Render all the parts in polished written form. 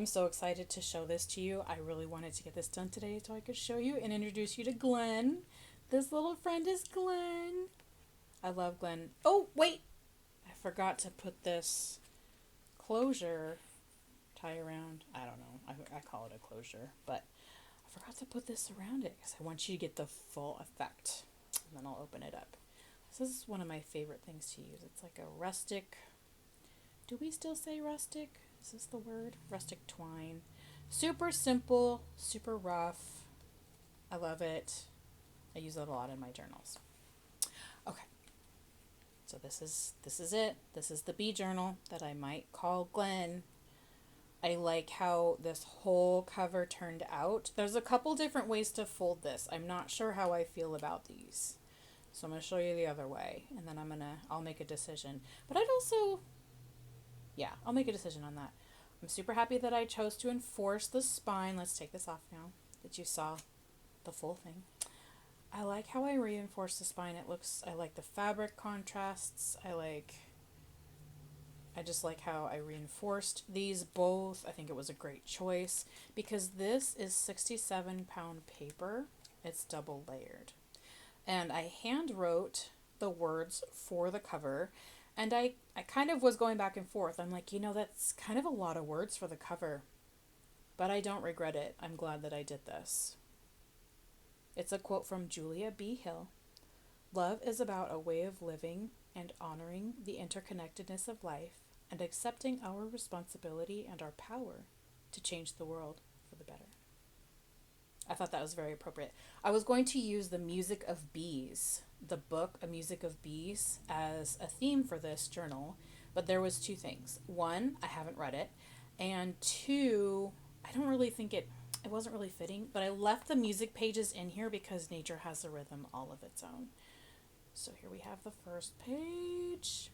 I'm so excited to show this to you. I really wanted to get this done today so I could show you and introduce you to Glenn. This little friend is Glenn. I love Glenn. Oh, wait! I forgot to put this closure tie around. I don't know. I call it a closure, but I forgot to put this around it because I want you to get the full effect. And then I'll open it up. This is one of my favorite things to use. It's like a rustic. Do we still say rustic? Is this the word? Rustic twine. Super simple, super rough. I love it. I use it a lot in my journals. Okay. So this is it. This is the bee journal that I might call Glenn. I like how this whole cover turned out. There's a couple different ways to fold this. I'm not sure how I feel about these. So I'm going to show you the other way, and then I'll make a decision. But I'll make a decision on that. I'm super happy that I chose to enforce the spine. Let's take this off now that you saw the full thing. I like how I reinforce the spine. I like the fabric contrasts. I just like how I reinforced these both. I think it was a great choice because this is 67-pound paper. It's double layered. And I hand wrote the words for the cover, and I kind of was going back and forth. I'm like, that's kind of a lot of words for the cover, but I don't regret it. I'm glad that I did this. It's a quote from Julia B. Hill. Love is about a way of living and honoring the interconnectedness of life and accepting our responsibility and our power to change the world for the better. I thought that was very appropriate. I was going to use the music of bees, the book A Music of Bees, as a theme for this journal, but there was two things. One, I haven't read it, and two, I don't really think it wasn't really fitting, but I left the music pages in here because nature has a rhythm all of its own. So here we have the first page.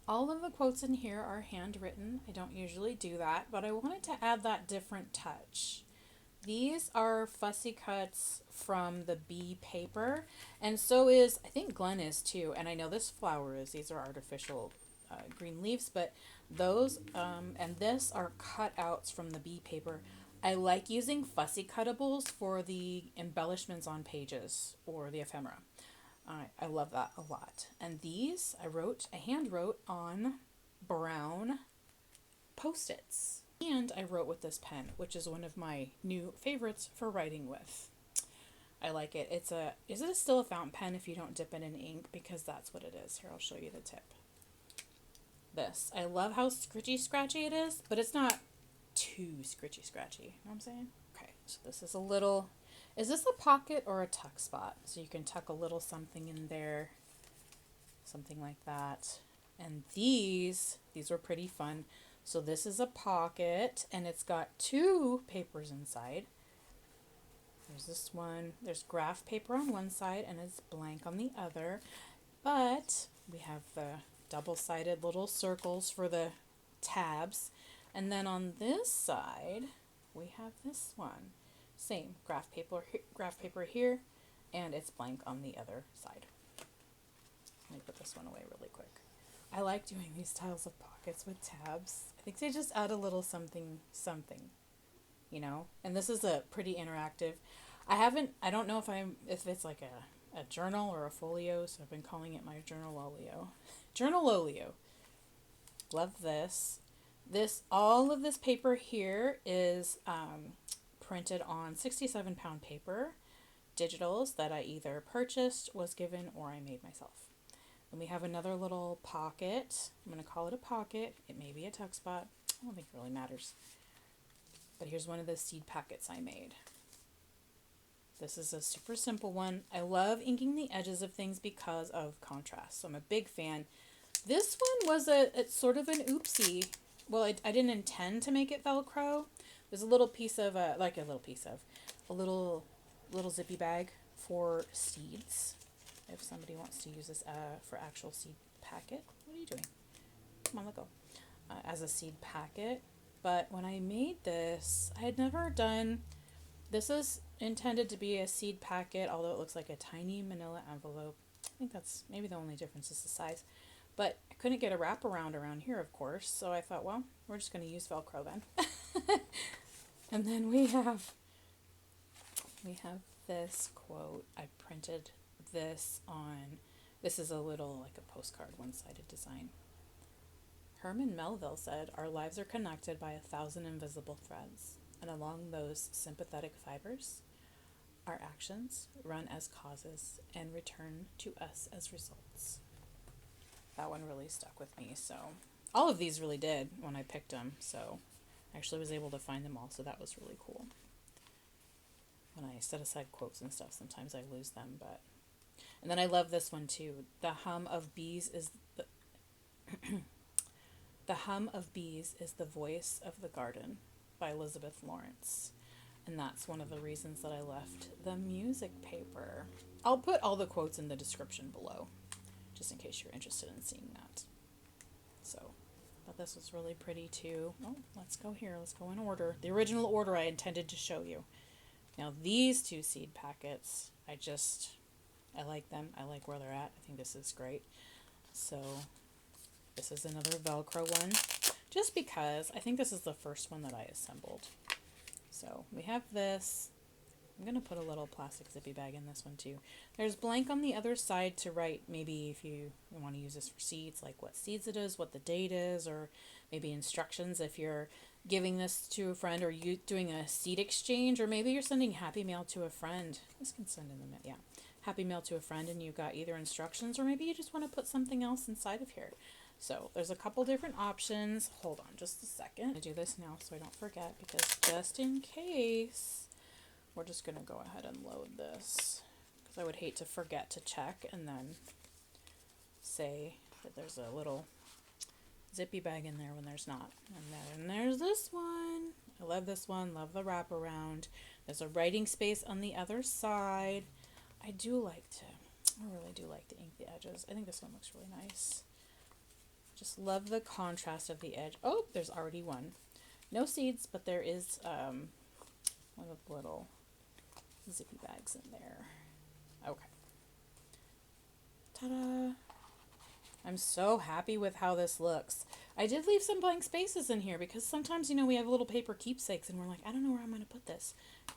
All of the quotes in here are handwritten. I don't usually do that, but I wanted to add that different touch. These are fussy cuts from the bee paper, and so is, I think Glenn is too, and I know this flower is. These are artificial green leaves, but those and this are cutouts from the bee paper. I like using fussy cuttables for the embellishments on pages or the ephemera. I love that a lot. And these I hand wrote on brown Post-its. And I wrote with this pen, which is one of my new favorites for writing with. I like it. Is it still a fountain pen if you don't dip it in ink? Because that's what it is. Here, I'll show you the tip. This. I love how scritchy scratchy it is, but it's not too scritchy scratchy. You know what I'm saying? Okay, so this is is this a pocket or a tuck spot? So you can tuck a little something in there, something like that. And these were pretty fun. So this is a pocket, and it's got two papers inside. There's this one. There's graph paper on one side, and it's blank on the other. But we have the double-sided little circles for the tabs. And then on this side, we have this one. Same, graph paper here, and it's blank on the other side. Let me put this one away really quick. I like doing these styles of pockets with tabs. I think they just add a little something, And this is a pretty interactive. I don't know if it's like a journal or a folio, so I've been calling it my journalolio. Journalolio. Love this. All of this paper here is printed on 67-pound paper, digitals that I either purchased, was given, or I made myself. Then we have another little pocket. I'm going to call it a pocket. It may be a tuck spot. I don't think it really matters. But here's one of the seed packets I made. This is a super simple one. I love inking the edges of things because of contrast. So I'm a big fan. This one was it's sort of an oopsie. Well, I didn't intend to make it Velcro. There's a little piece of, a little zippy bag for seeds. If somebody wants to use this for actual seed packet. What are you doing? Come on, let go. As a seed packet. But when I made this, I had never done, this is intended to be a seed packet, although it looks like a tiny manila envelope. I think that's maybe the only difference is the size. But I couldn't get a wraparound around here, of course, so I thought, well, we're just going to use Velcro then. And then we have this quote. I printed this on, this is a little like a postcard, one-sided design. Herman Melville said, "Our lives are connected by 1,000 invisible threads, and along those sympathetic fibers, our actions run as causes and return to us as results." That one really stuck with me. So all of these really did when I picked them. So I actually was able to find them all. So that was really cool. When I set aside quotes and stuff, sometimes I lose them. And then I love this one too. The hum of bees is the hum of bees is the voice of the garden, by Elizabeth Lawrence. And that's one of the reasons that I left the music paper. I'll put all the quotes in the description below, just in case you're interested in seeing that. So, but this was really pretty too. Oh, let's go here. Let's go in order. The original order I intended to show you. Now these two seed packets, I like them. I like where they're at. I think this is great. So this is another Velcro one, just because I think this is the first one that I assembled. So we have this. I'm going to put a little plastic zippy bag in this one too. There's blank on the other side to write, maybe if you want to use this for seeds, like what seeds it is, what the date is, or maybe instructions if you're giving this to a friend, or you doing a seed exchange, or maybe you're sending happy mail to a friend. This can send in the mail, yeah. Happy mail to a friend, and you got either instructions, or maybe you just want to put something else inside of here. So there's a couple different options. Hold on just a second. I'm going to do this now so I don't forget, because just in case, we're just going to go ahead and load this, because I would hate to forget to check and then say that there's a little zippy bag in there when there's not. And then there's this one. I love this one. Love the wraparound. There's a writing space on the other side. I really do like to ink the edges. I think this one looks really nice. Just love the contrast of the edge. Oh, there's already one. No seeds, but there is one of the little zippy bags in there. Okay. Ta-da! I'm so happy with how this looks. I did leave some blank spaces in here because sometimes, we have little paper keepsakes and we're like, I don't know where I'm going to put this.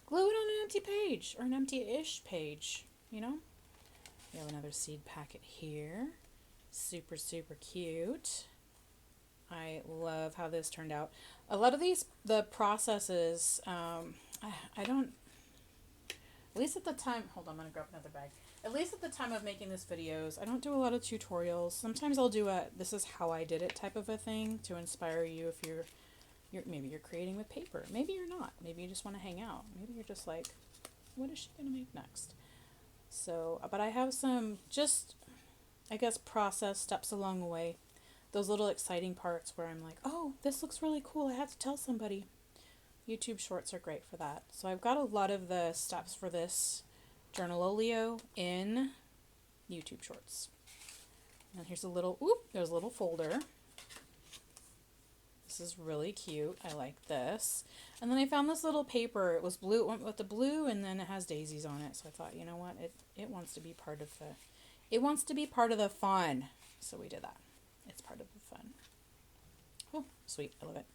Glue it on an empty page, or an empty-ish page, We have another seed packet here. Super, super cute. I love how this turned out. A lot of the processes, I don't, at least at the time, hold on, I'm going to grab another bag. At least at the time of making this videos, I don't do a lot of tutorials. Sometimes I'll do this is how I did it type of a thing to inspire you if maybe you're creating with paper. Maybe you're not. Maybe you just want to hang out. Maybe you're just like, what is she going to make next? So, but I have some process steps along the way. Those little exciting parts where I'm like, oh, this looks really cool. I have to tell somebody. YouTube shorts are great for that. So I've got a lot of the steps for this journalolio in YouTube shorts. And here's there's a little folder. This is really cute. I like this. And then I found this little paper. It was blue. It went with the blue, and then it has daisies on it. So I thought, you know what? It wants to be part of the fun. So we did that. It's part of the fun. Oh, sweet. I love it.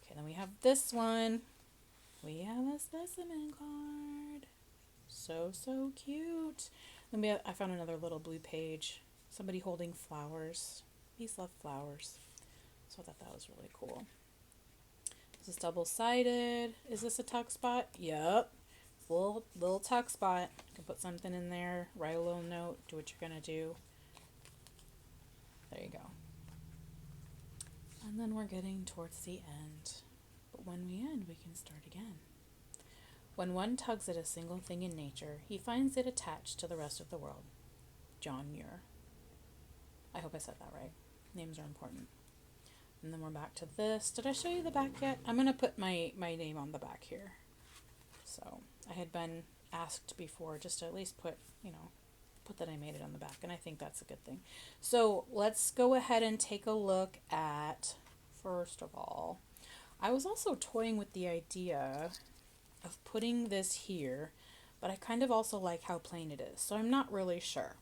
Okay, then we have this one. We have a specimen card. So, so cute. Then I found another little blue page. Somebody holding flowers. Bees love flowers. So I thought that was really cool. This is double-sided. Is this a tuck spot? Yep. Little tuck spot. You can put something in there. Write a little note. Do what you're going to do. There you go. And then we're getting towards the end. But when we end, we can start again. When one tugs at a single thing in nature, he finds it attached to the rest of the world. John Muir. I hope I said that right. Names are important. And then we're back to this. Did I show you the back yet? I'm going to put my name on the back here. So I had been asked before just to at least put that I made it on the back. And I think that's a good thing. So let's go ahead and take a look at, first of all, I was also toying with the idea of putting this here, but I kind of also like how plain it is. So I'm not really sure.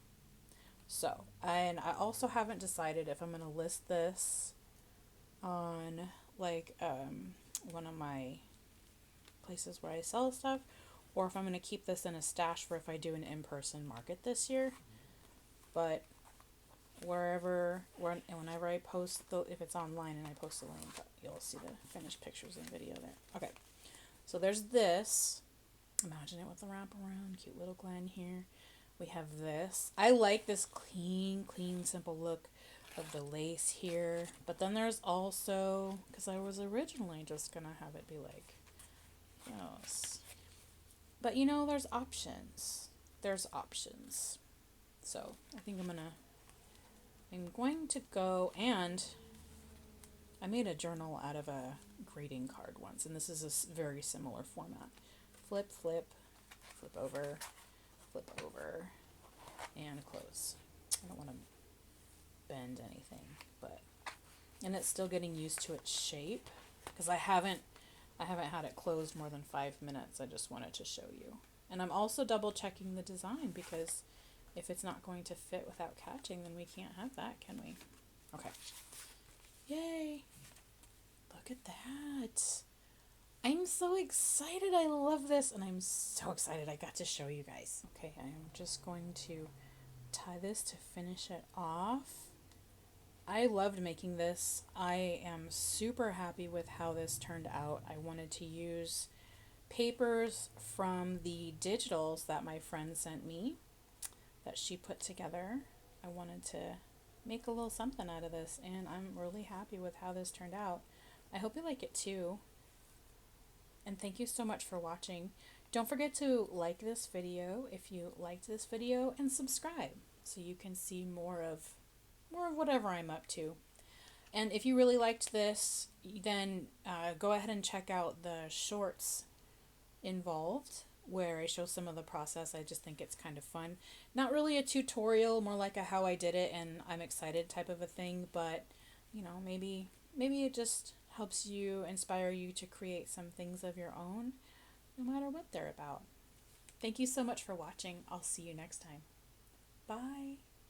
So, and I also haven't decided if I'm going to list this on like one of my places where I sell stuff, or if I'm going to keep this in a stash for if I do an in-person market this year. But whenever I post if it's online and I post the link, you'll see the finished pictures and video there. Okay, so there's this. Imagine it with the wraparound, cute little Glen here. We have this. I like this clean, simple look of the lace here. But then there's also, because I was originally just going to have it be like, yes. But there's options. There's options. So I think I'm going to go, and I made a journal out of a greeting card once, and this is a very similar format. Flip, flip, flip over, and close. I don't want to bend anything, and it's still getting used to its shape because I haven't had it closed more than 5 minutes. I just wanted to show you. And I'm also double checking the design because if it's not going to fit without catching, then we can't have that, can we? Okay. Yay. Look at that. I'm so excited. I love this, and I'm so excited I got to show you guys. Okay, I'm just going to tie this to finish it off. I loved making this. I am super happy with how this turned out. I wanted to use papers from the digitals that my friend sent me that she put together. I wanted to make a little something out of this, and I'm really happy with how this turned out. I hope you like it too. And thank you so much for watching. Don't forget to like this video if you liked this video, and subscribe so you can see more of whatever I'm up to. And if you really liked this, then go ahead and check out the shorts involved where I show some of the process. I just think it's kind of fun. Not really a tutorial, more like a how I did it and I'm excited type of a thing, but maybe it just helps you, inspire you to create some things of your own, no matter what they're about. Thank you so much for watching. I'll see you next time. Bye.